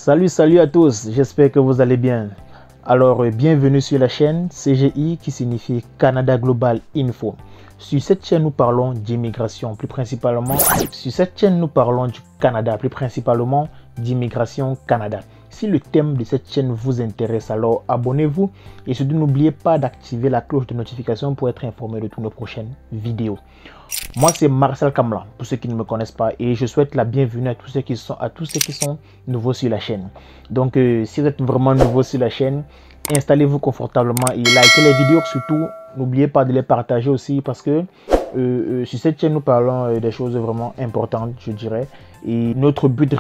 Salut à tous, j'espère que vous allez bien. Alors, bienvenue sur la chaîne CGI qui signifie Canada Global Info. Sur cette chaîne, nous parlons d'immigration, plus principalement. Sur cette chaîne, nous parlons du Canada, plus principalement d'immigration Canada. Si le thème de cette chaîne vous intéresse, alors abonnez-vous et surtout n'oubliez pas d'activer la cloche de notification pour être informé de toutes nos prochaines vidéos. Moi, c'est Marcel Kamla, pour ceux qui ne me connaissent pas, et je souhaite la bienvenue à tous ceux qui sont nouveaux sur la chaîne. Donc, si vous êtes vraiment nouveau sur la chaîne, installez-vous confortablement et likez les vidéos. Surtout, n'oubliez pas de les partager aussi parce que sur cette chaîne, nous parlons des choses vraiment importantes, je dirais. Et notre but,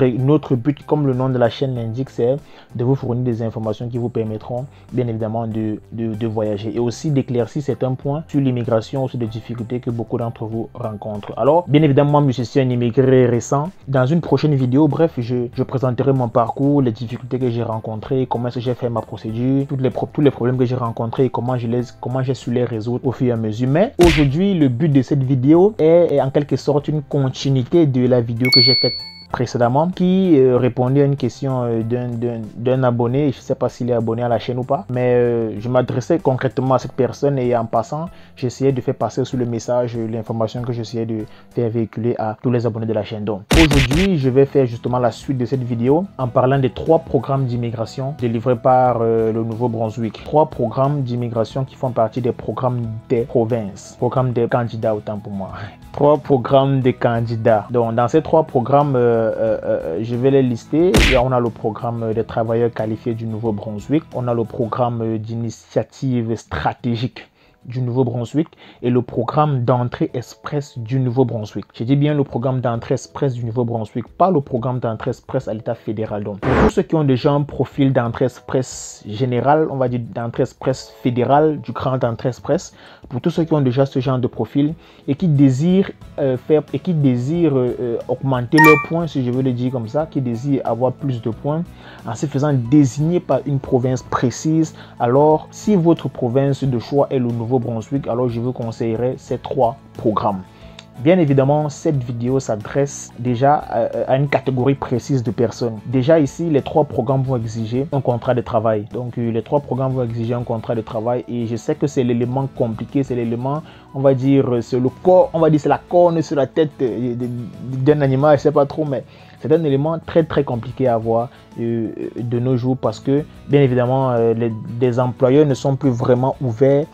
comme le nom de la chaîne l'indique, c'est de vous fournir des informations qui vous permettront, bien évidemment, de voyager. Et aussi d'éclaircir certains points sur l'immigration, sur des difficultés que beaucoup d'entre vous rencontrent. Alors, bien évidemment, moi, je suis un immigré récent. Dans une prochaine vidéo, bref, je présenterai mon parcours, les difficultés que j'ai rencontrées, comment est-ce que j'ai fait ma procédure, tous les problèmes que j'ai rencontrés et comment j'ai su les résoudre au fur et à mesure. Mais aujourd'hui, le but de cette vidéo est en quelque sorte une continuité de la vidéo que j'ai faite précédemment qui répondait à une question d'un abonné. Je ne sais pas s'il est abonné à la chaîne ou pas, mais je m'adressais concrètement à cette personne et en passant, j'essayais de faire passer sur le message l'information que j'essayais de faire véhiculer à tous les abonnés de la chaîne. Donc aujourd'hui, je vais faire justement la suite de cette vidéo en parlant des 3 programmes d'immigration délivrés par le Nouveau-Brunswick. 3 programmes d'immigration qui font partie des programmes des provinces, programmes des candidats autant pour moi. 3 programmes de candidats. Donc dans ces 3 programmes, je vais les lister. Et on a le programme des travailleurs qualifiés du Nouveau-Brunswick. On a le programme d'initiative stratégique du Nouveau-Brunswick et le programme d'entrée express du Nouveau-Brunswick. Je dis bien le programme d'entrée express du Nouveau-Brunswick, pas le programme d'entrée express à l'état fédéral. Donc, pour tous ceux qui ont déjà un profil d'entrée express général, on va dire d'entrée express fédéral, du grand entrée express, pour tous ceux qui ont déjà ce genre de profil et qui désirent augmenter leurs points, si je veux le dire comme ça, qui désirent avoir plus de points en se faisant désigner par une province précise, alors si votre province de choix est le Nouveau-Brunswick, alors je vous conseillerais ces 3 programmes. Bien évidemment, cette vidéo s'adresse déjà à une catégorie précise de personnes. Déjà ici, les 3 programmes vont exiger un contrat de travail. Donc les 3 programmes vont exiger un contrat de travail et je sais que c'est l'élément compliqué, c'est l'élément, on va dire, c'est le corps, on va dire c'est la corne sur la tête d'un animal, je sais pas trop, mais c'est un élément très compliqué à avoir de nos jours parce que bien évidemment, les employeurs ne sont plus vraiment ouverts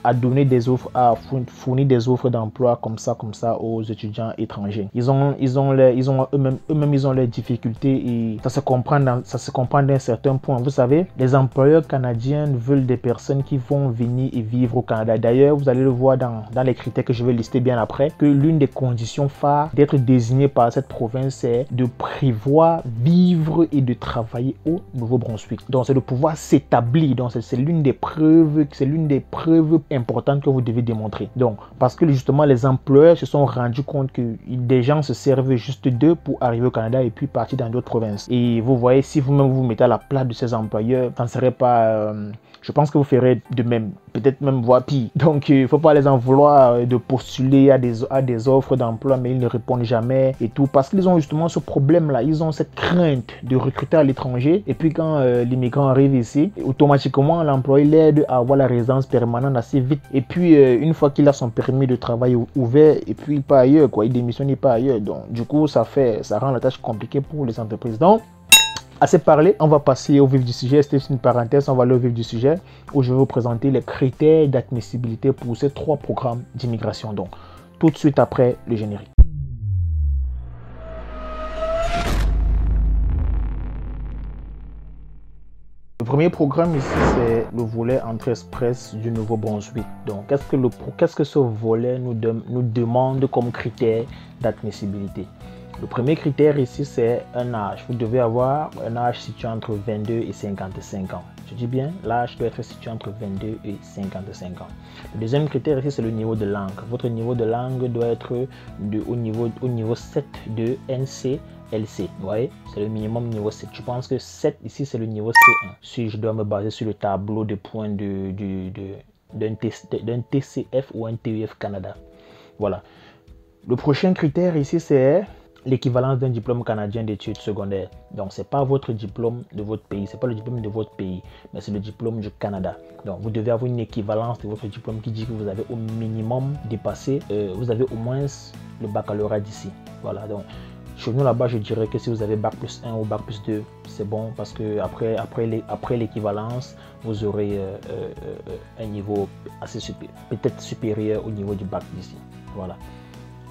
à donner des offres, à fournir des offres d'emploi comme ça aux étudiants étrangers. Ils ont eux-mêmes leurs difficultés et ça se comprend d'un certain point. Vous savez, les employeurs canadiens veulent des personnes qui vont venir et vivre au Canada. D'ailleurs, vous allez le voir dans les critères que je vais lister bien après, que l'une des conditions phares d'être désigné par cette province, c'est de prévoir vivre et de travailler au Nouveau-Brunswick. Donc, c'est de pouvoir s'établir. Donc, c'est l'une des preuves importante que vous devez démontrer. Donc, parce que justement, les employeurs se sont rendus compte que des gens se servent juste d'eux pour arriver au Canada et puis partir dans d'autres provinces. Et vous voyez, si vous-même vous mettez à la place de ces employeurs, ça ne serait pas... je pense que vous ferez de même, peut-être même voire pire. Donc, il ne faut pas les en vouloir de postuler à des offres d'emploi, mais ils ne répondent jamais et tout. Parce qu'ils ont justement ce problème-là. Ils ont cette crainte de recruter à l'étranger. Et puis, quand l'immigrant arrive ici, automatiquement, l'employeur l'aide à avoir la résidence permanente assez vite. Et puis, une fois qu'il a son permis de travail ouvert, et puis il part ailleurs, quoi. Il démissionne, il part ailleurs. Donc, du coup, ça rend la tâche compliquée pour les entreprises. Donc, assez parlé, on va passer au vif du sujet. C'était une parenthèse, on va aller au vif du sujet où je vais vous présenter les critères d'admissibilité pour ces 3 programmes d'immigration. Donc, tout de suite après le générique. Le premier programme ici, c'est le volet entrée express du Nouveau-Brunswick. Donc, qu'est-ce que ce volet nous demande comme critère d'admissibilité? Le premier critère ici, c'est un âge. Vous devez avoir un âge situé entre 22 et 55 ans. Je dis bien, l'âge doit être situé entre 22 et 55 ans. Le deuxième critère ici, c'est le niveau de langue. Votre niveau de langue doit être au niveau 7 de NCLC. Vous voyez, c'est le minimum niveau 7. Je pense que 7 ici, c'est le niveau C1. Si je dois me baser sur le tableau de points d'un TCF ou un TEF Canada. Voilà. Le prochain critère ici, c'est l'équivalence d'un diplôme canadien d'études secondaires. Donc, c'est pas votre diplôme de votre pays, c'est pas le diplôme de votre pays, mais c'est le diplôme du Canada. Donc, vous devez avoir une équivalence de votre diplôme qui dit que vous avez au minimum dépassé, vous avez au moins le baccalauréat d'ici. Voilà, donc chez nous là-bas, je dirais que si vous avez bac plus 1 ou bac plus 2, c'est bon parce que après l'équivalence, vous aurez un niveau assez peut-être supérieur au niveau du bac d'ici. Voilà.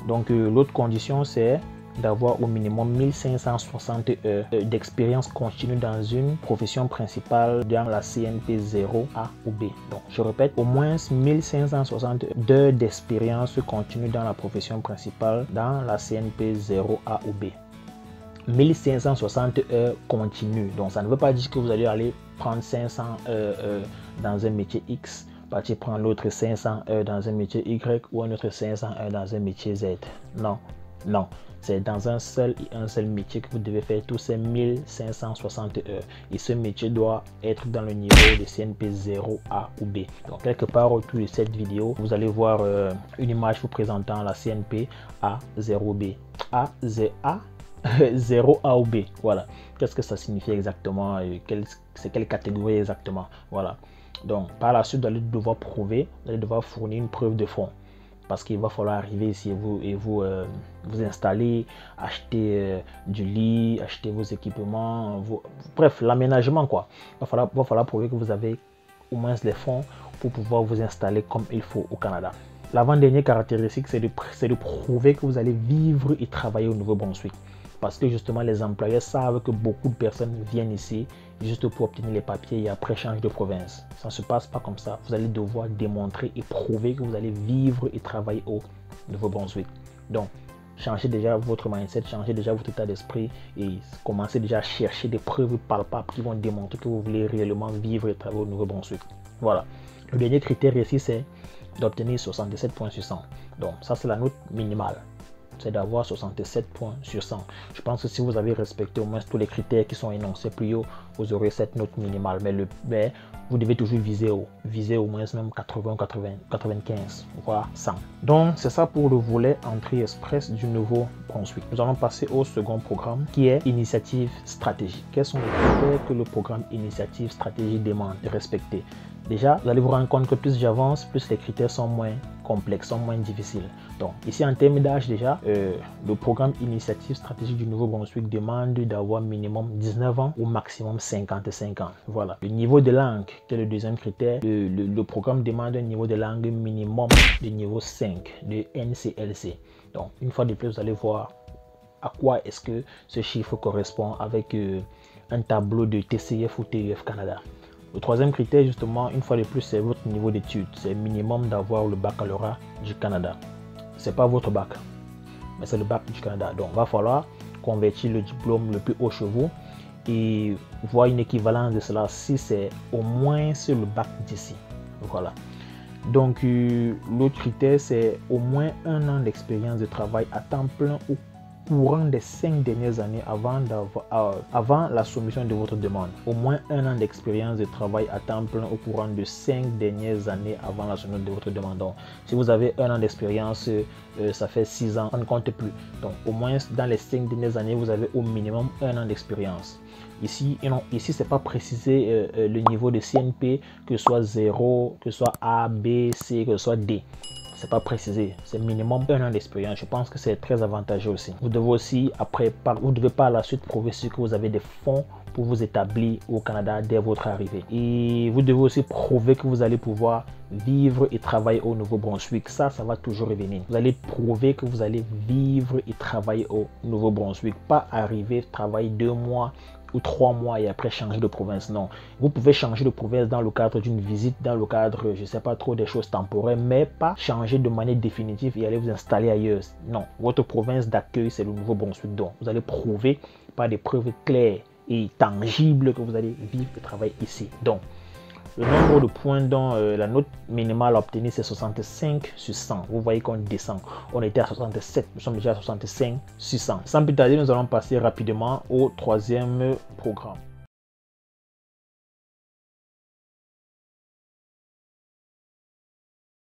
Donc l'autre condition, c'est d'avoir au minimum 1560 heures d'expérience continue dans une profession principale dans la CNP 0A ou B. Donc, je répète, au moins 1560 heures d'expérience continue dans la profession principale dans la CNP 0A ou B. 1560 heures continues. Donc, ça ne veut pas dire que vous allez aller prendre 500 heures dans un métier X, partir prendre l'autre 500 heures dans un métier Y ou un autre 500 heures dans un métier Z. Non, non. C'est dans un seul métier que vous devez faire tous ces 1560 heures. Et ce métier doit être dans le niveau de CNP 0A ou B. Donc, quelque part autour de cette vidéo, vous allez voir une image vous présentant la CNP A0B. A0A ou B. Voilà. Qu'est-ce que ça signifie exactement? C'est quelle catégorie exactement? Voilà. Donc, par la suite, vous allez devoir prouver, vous allez devoir fournir une preuve de fond. Parce qu'il va falloir arriver ici et vous installer, acheter du lit, acheter vos équipements, bref, l'aménagement quoi. Il va falloir prouver que vous avez au moins les fonds pour pouvoir vous installer comme il faut au Canada. L'avant-dernière caractéristique, c'est de prouver que vous allez vivre et travailler au Nouveau-Brunswick. Parce que justement, les employeurs savent que beaucoup de personnes viennent ici juste pour obtenir les papiers et après changent de province. Ça ne se passe pas comme ça. Vous allez devoir démontrer et prouver que vous allez vivre et travailler au Nouveau-Brunswick. Donc, changez déjà votre mindset, changez déjà votre état d'esprit et commencez déjà à chercher des preuves palpables qui vont démontrer que vous voulez réellement vivre et travailler au Nouveau-Brunswick. Voilà. Le dernier critère ici, c'est d'obtenir 67 points sur 100. Donc, ça, c'est la note minimale. C'est d'avoir 67 points sur 100. Je pense que si vous avez respecté au moins tous les critères qui sont énoncés plus haut, vous aurez cette note minimale. Mais vous devez toujours viser haut. Viser au moins même 80, 95, voire 100. Donc, c'est ça pour le volet entrée express du Nouveau-Brunswick. Nous allons passer au second programme qui est Initiative Stratégie. Quels sont les critères que le programme Initiative Stratégie demande de respecter? Déjà, vous allez vous rendre compte que plus j'avance, plus les critères sont moins complexes, sont moins difficiles. Donc, ici, en termes d'âge, déjà, le programme Initiative Stratégique du Nouveau-Brunswick demande d'avoir minimum 19 ans ou maximum 55 ans. Voilà. Le niveau de langue, qui est le deuxième critère, le programme demande un niveau de langue minimum de niveau 5, de NCLC. Donc, une fois de plus, vous allez voir à quoi est-ce que ce chiffre correspond avec un tableau de TCF ou TEF Canada. Le troisième critère, justement, une fois de plus, c'est votre niveau d'études. C'est minimum d'avoir le baccalauréat du Canada. C'est pas votre bac, mais c'est le bac du Canada. Donc, il va falloir convertir le diplôme le plus haut chez vous et voir une équivalence de cela si c'est au moins le bac d'ici. Voilà. Donc, l'autre critère, c'est au moins 1 an d'expérience de travail à temps plein ou courant des 5 dernières années avant la soumission de votre demande. Au moins 1 an d'expérience de travail à temps plein au courant de 5 dernières années avant la soumission de votre demande. Donc, si vous avez 1 an d'expérience, ça fait 6 ans, on ne compte plus. Donc, au moins dans les 5 dernières années, vous avez au minimum 1 an d'expérience. Ici, c'est pas précisé le niveau de CNP, que ce soit 0, que ce soit A, B, C, que ce soit D. C'est pas précisé, c'est minimum 1 an d'expérience. Je pense que c'est très avantageux aussi. Vous devez aussi, vous devez par la suite prouver que vous avez des fonds pour vous établir au Canada dès votre arrivée. Et vous devez aussi prouver que vous allez pouvoir vivre et travailler au Nouveau-Brunswick. Ça va toujours revenir. Vous allez prouver que vous allez vivre et travailler au Nouveau-Brunswick. Pas arriver, travailler 2 mois ou 3 mois et après changer de province. Non, vous pouvez changer de province dans le cadre d'une visite, dans le cadre, je sais pas trop, des choses temporaires, mais pas changer de manière définitive et aller vous installer ailleurs. Non, votre province d'accueil, c'est le Nouveau-Brunswick. Donc, vous allez prouver par des preuves claires et tangibles que vous allez vivre et travailler ici. Donc, le nombre de points dont la note minimale à obtenir, c'est 65 sur 100. Vous voyez qu'on descend. On était à 67, nous sommes déjà à 65 sur 100. Sans plus tarder, nous allons passer rapidement au troisième programme.